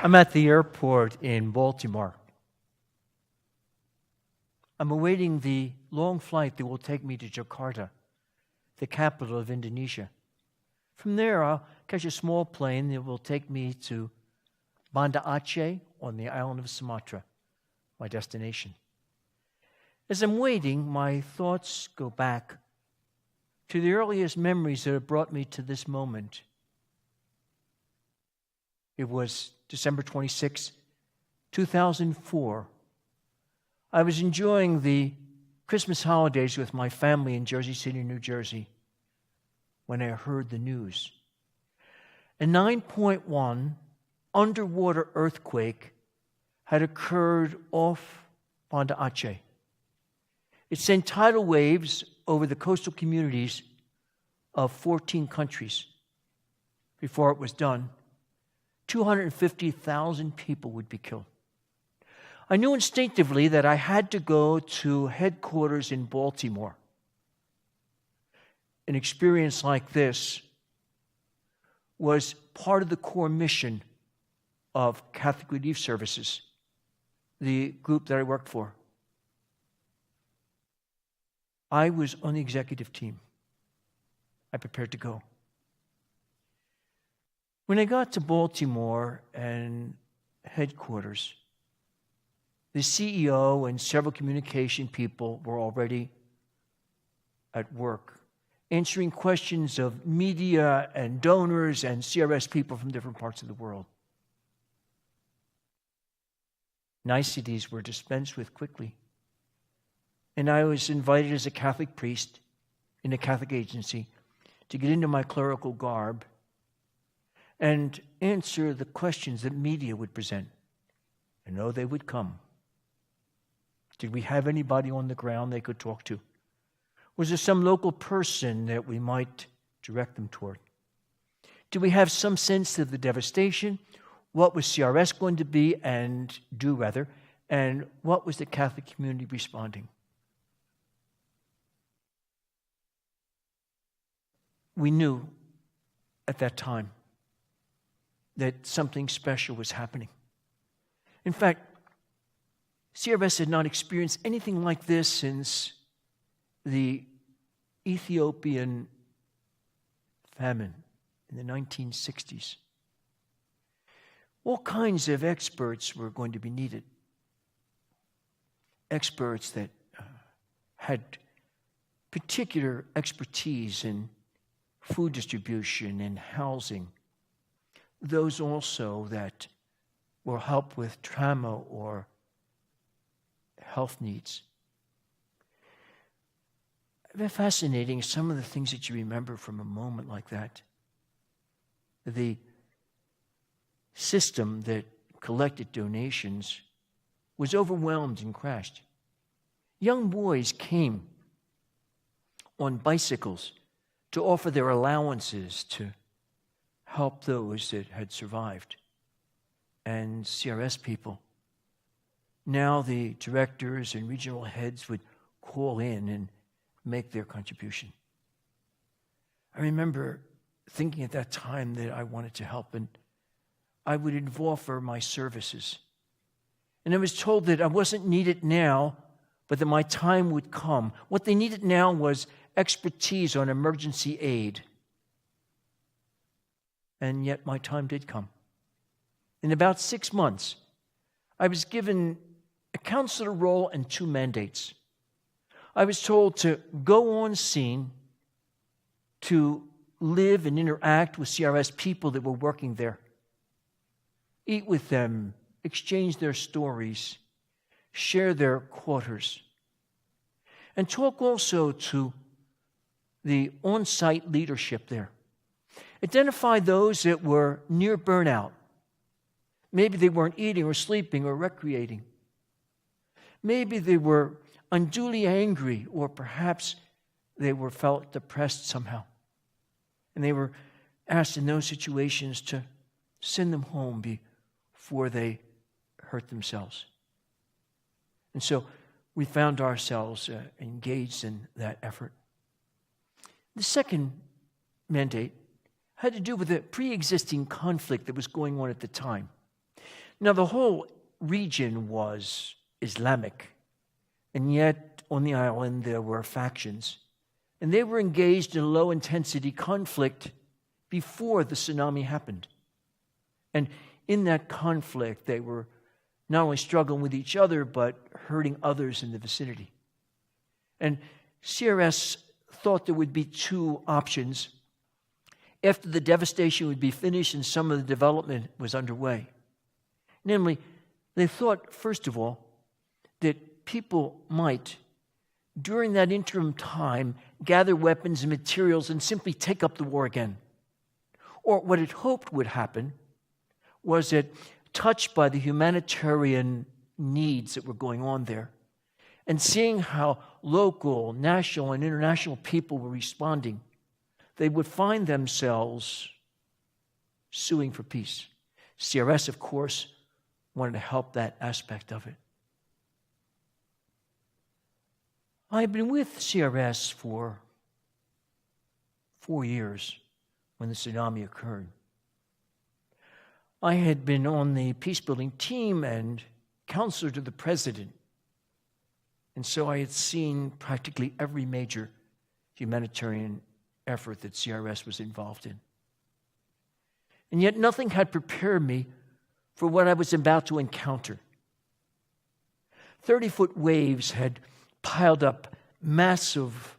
I'm at the airport in Baltimore. I'm awaiting the long flight that will take me to Jakarta, the capital of Indonesia. From there, I'll catch a small plane that will take me to Banda Aceh on the island of Sumatra, my destination. As I'm waiting, my thoughts go back to the earliest memories that have brought me to this moment. It was December 26, 2004. I was enjoying the Christmas holidays with my family in Jersey City, New Jersey, when I heard the news. A 9.1 underwater earthquake had occurred off Banda Aceh. It sent tidal waves over the coastal communities of 14 countries. Before it was done, 250,000 people would be killed. I knew instinctively that I had to go to headquarters in Baltimore. An experience like this was part of the core mission of Catholic Relief Services, the group that I worked for. I was on the executive team. I prepared to go. When I got to Baltimore and headquarters, the CEO and several communication people were already at work, answering questions of media and donors and CRS people from different parts of the world. Niceties were dispensed with quickly. And I was invited as a Catholic priest in a Catholic agency to get into my clerical garb and answer the questions that media would present. I know they would come. Did we have anybody on the ground they could talk to? Was there some local person that we might direct them toward? Did we have some sense of the devastation? What was CRS going to be and do rather? And what was the Catholic community responding? We knew at that time that something special was happening. In fact, CRS had not experienced anything like this since the Ethiopian famine in the 1960s. All kinds of experts were going to be needed. Experts that had particular expertise in food distribution and housing. Those also that will help with trauma or health needs. Very fascinating, some of the things that you remember from a moment like that. The system that collected donations was overwhelmed and crashed. Young boys came on bicycles to offer their allowances to help those that had survived. And CRS people, now the directors and regional heads would call in and make their contribution. I remember thinking at that time that I wanted to help, and I would offer my services. And I was told that I wasn't needed now, but that my time would come. What they needed now was expertise on emergency aid. And yet my time did come. In about 6 months, I was given a counselor role and 2 mandates. I was told to go on scene to live and interact with CRS people that were working there, eat with them, exchange their stories, share their quarters, and talk also to the on-site leadership there. Identify those that were near burnout. Maybe they weren't eating or sleeping or recreating. Maybe they were unduly angry, or perhaps they felt depressed somehow. And they were asked in those situations to send them home before they hurt themselves. And so we found ourselves engaged in that effort. The second mandate had to do with a pre-existing conflict that was going on at the time. Now, the whole region was Islamic, and yet on the island there were factions, and they were engaged in low-intensity conflict before the tsunami happened. And in that conflict, they were not only struggling with each other, but hurting others in the vicinity. And CRS thought there would be two options after the devastation would be finished and some of the development was underway. Namely, they thought, first of all, that people might, during that interim time, gather weapons and materials and simply take up the war again. Or what it hoped would happen was that, touched by the humanitarian needs that were going on there, and seeing how local, national, and international people were responding, they would find themselves suing for peace. CRS, of course, wanted to help that aspect of it. I had been with CRS for 4 years when the tsunami occurred. I had been on the peacebuilding team and counselor to the president. And so I had seen practically every major humanitarian effort that CRS was involved in. And yet nothing had prepared me for what I was about to encounter. 30-foot waves had piled up massive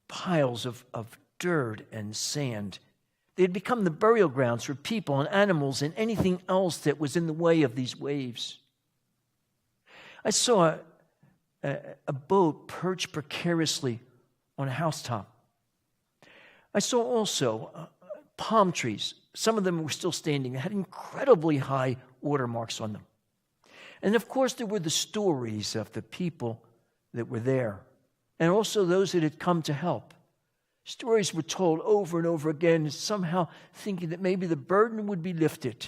piles of dirt and sand. They had become the burial grounds for people and animals and anything else that was in the way of these waves. I saw a boat perched precariously on a housetop. I saw also palm trees. Some of them were still standing. They had incredibly high watermarks on them. And of course, there were the stories of the people that were there, and also those that had come to help. Stories were told over and over again, somehow thinking that maybe the burden would be lifted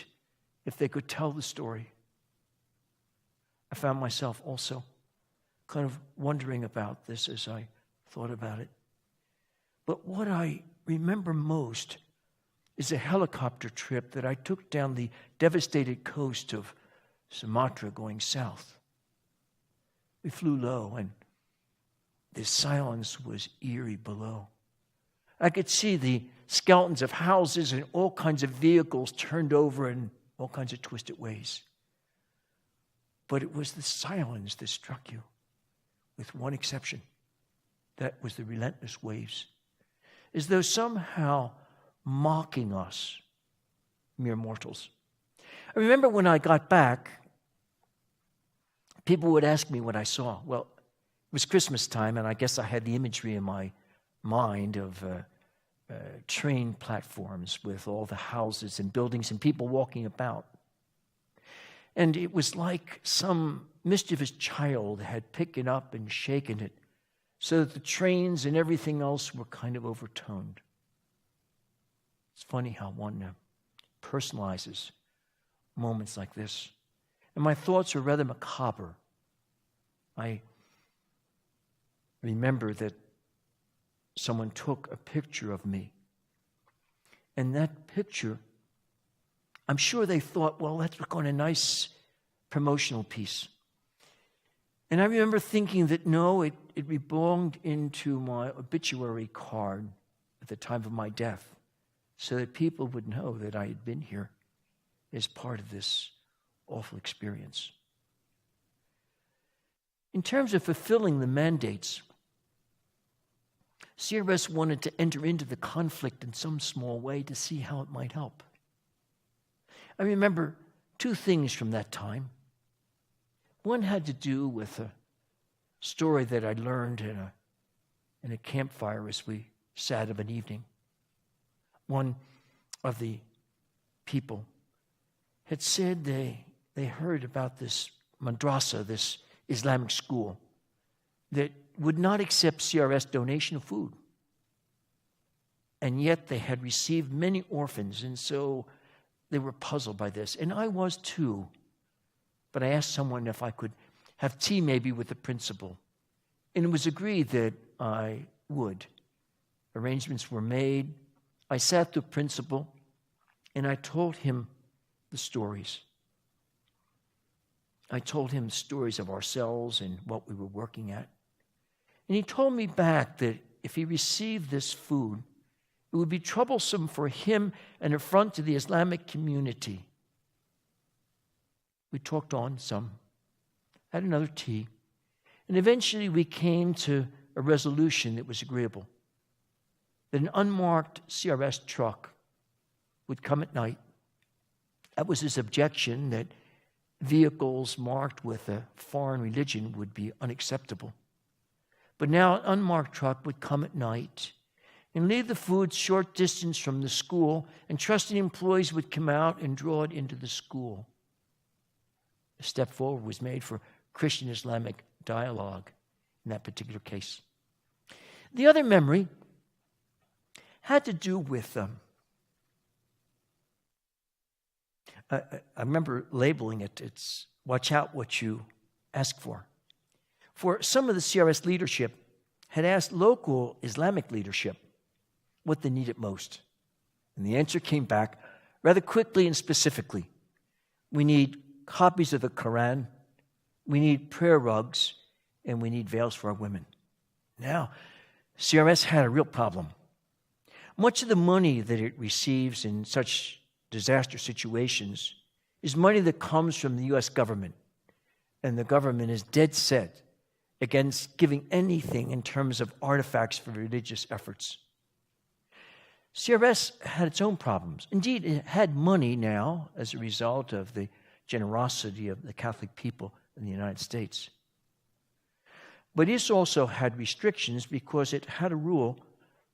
if they could tell the story. I found myself also kind of wondering about this as I thought about it. But what I remember most is a helicopter trip that I took down the devastated coast of Sumatra going south. We flew low, and the silence was eerie below. I could see the skeletons of houses and all kinds of vehicles turned over in all kinds of twisted ways. But it was the silence that struck you, with one exception. That was the relentless waves, as though somehow mocking us, mere mortals. I remember when I got back, people would ask me what I saw. Well, it was Christmas time, and I guess I had the imagery in my mind of train platforms with all the houses and buildings and people walking about. And it was like some mischievous child had picked it up and shaken it so that the trains and everything else were kind of overtoned. It's funny how one personalizes moments like this. And my thoughts are rather macabre. I remember that someone took a picture of me. And that picture, I'm sure they thought, well, let's look on a nice promotional piece. And I remember thinking that no, it belonged into my obituary card at the time of my death, so that people would know that I had been here as part of this awful experience. In terms of fulfilling the mandates, CRS wanted to enter into the conflict in some small way to see how it might help. I remember two things from that time. One had to do with a story that I learned in a campfire as we sat of an evening. One of the people had said they heard about this madrasa, this Islamic school, that would not accept CRS donation of food. And yet they had received many orphans, and so they were puzzled by this. And I was too. But I asked someone if I could have tea maybe with the principal. And it was agreed that I would. Arrangements were made. I sat the principal, And I told him the stories. I told him stories of ourselves and what we were working at. And he told me back that if he received this food, it would be troublesome for him and affront to the Islamic community. We talked on some, had another tea, and eventually we came to a resolution that was agreeable. That an unmarked CRS truck would come at night. That was his objection, that vehicles marked with a foreign religion would be unacceptable. But now an unmarked truck would come at night and leave the food short distance from the school, and trusted employees would come out and draw it into the school. A step forward was made for Christian-Islamic dialogue in that particular case. The other memory had to do with I remember labeling it. It's watch out what you ask for. For some of the CRS leadership had asked local Islamic leadership what they needed most. And the answer came back rather quickly and specifically. We need copies of the Quran, we need prayer rugs, and we need veils for our women. Now, CRS had a real problem. Much of the money that it receives in such disaster situations is money that comes from the U.S. government. And the government is dead set against giving anything in terms of artifacts for religious efforts. CRS had its own problems. Indeed, it had money now as a result of the generosity of the Catholic people in the United States. But it also had restrictions because it had a rule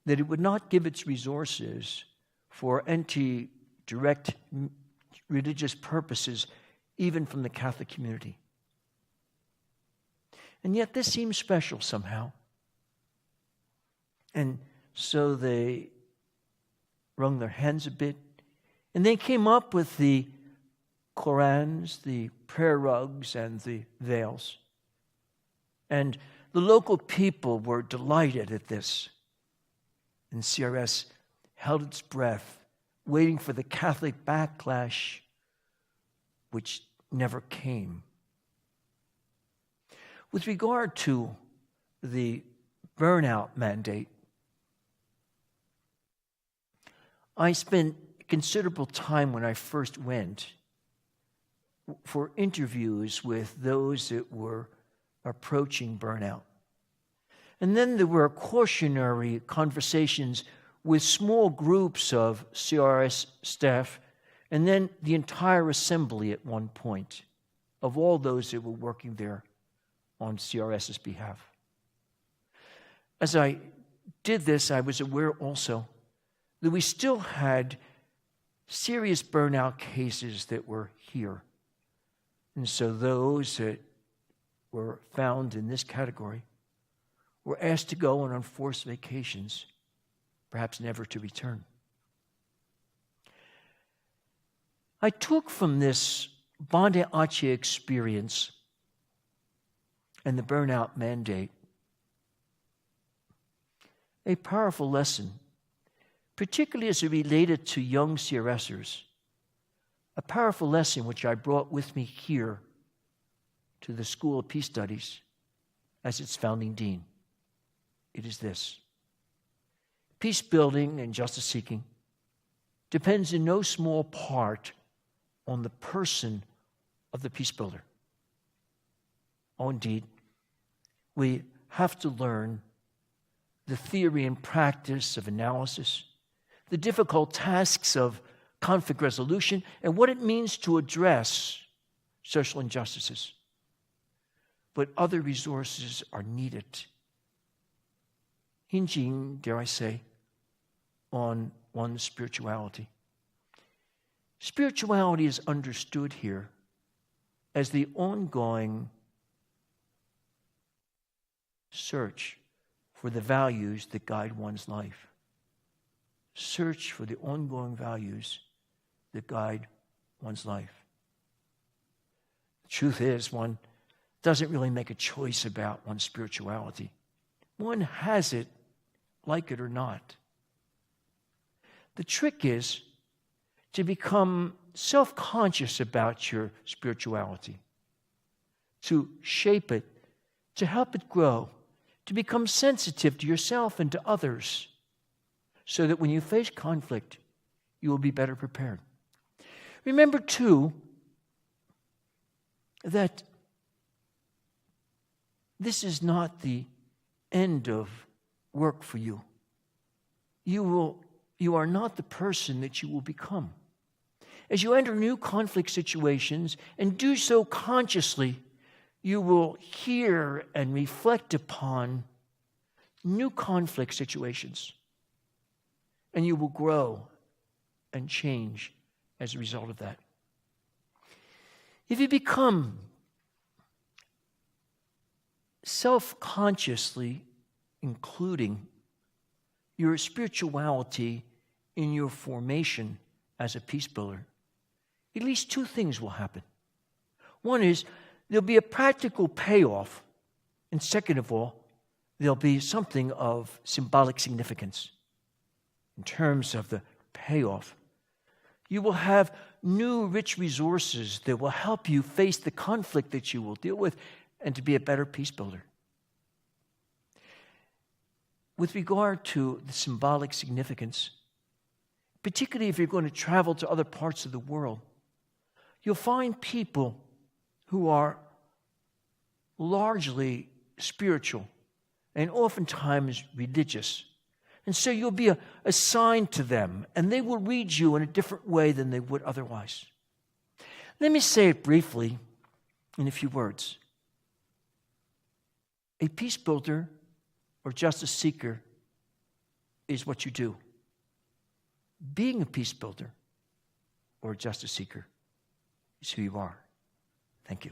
that it would not give its resources for anti-direct religious purposes, even from the Catholic community. And yet this seems special somehow. And so they wrung their hands a bit, and they came up with the Qurans, the prayer rugs, and the veils. And the local people were delighted at this. And CRS held its breath, waiting for the Catholic backlash, which never came. With regard to the burnout mandate, I spent considerable time when I first went for interviews with those that were approaching burnout. And then there were cautionary conversations with small groups of CRS staff, and then the entire assembly at one point of all those that were working there on CRS's behalf. As I did this, I was aware also that we still had serious burnout cases that were here. And so those that were found in this category were asked to go on enforced vacations, perhaps never to return. I took from this Bande Aceh experience and the burnout mandate a powerful lesson, particularly as it related to young CRSers, a powerful lesson which I brought with me here to the School of Peace Studies as its founding dean. It is this: peace building and justice seeking depends in no small part on the person of the peace builder. Oh, indeed, we have to learn the theory and practice of analysis, the difficult tasks of conflict resolution, and what it means to address social injustices. But other resources are needed, hinging, dare I say, on one's spirituality. Spirituality is understood here as the ongoing search for the values that guide one's life. Search for the ongoing values that guide one's life. The truth is, one doesn't really make a choice about one's spirituality. One has it, like it or not. The trick is to become self-conscious about your spirituality, to shape it, to help it grow, to become sensitive to yourself and to others, so that when you face conflict, you will be better prepared. Remember, too, that this is not the end of work for you. You are not the person that you will become. As you enter new conflict situations and do so consciously, you will hear and reflect upon new conflict situations, and you will grow and change as a result of that. If you become self-consciously including your spirituality in your formation as a peace builder, at least two things will happen. One is there'll be a practical payoff, and second of all, there'll be something of symbolic significance in terms of the payoff. You will have new rich resources that will help you face the conflict that you will deal with and to be a better peace builder. With regard to the symbolic significance, particularly if you're going to travel to other parts of the world, you'll find people who are largely spiritual and oftentimes religious. And so you'll be assigned to them, and they will read you in a different way than they would otherwise. Let me say it briefly in a few words. A peace builder or justice seeker is what you do. Being a peace builder or a justice seeker is who you are. Thank you.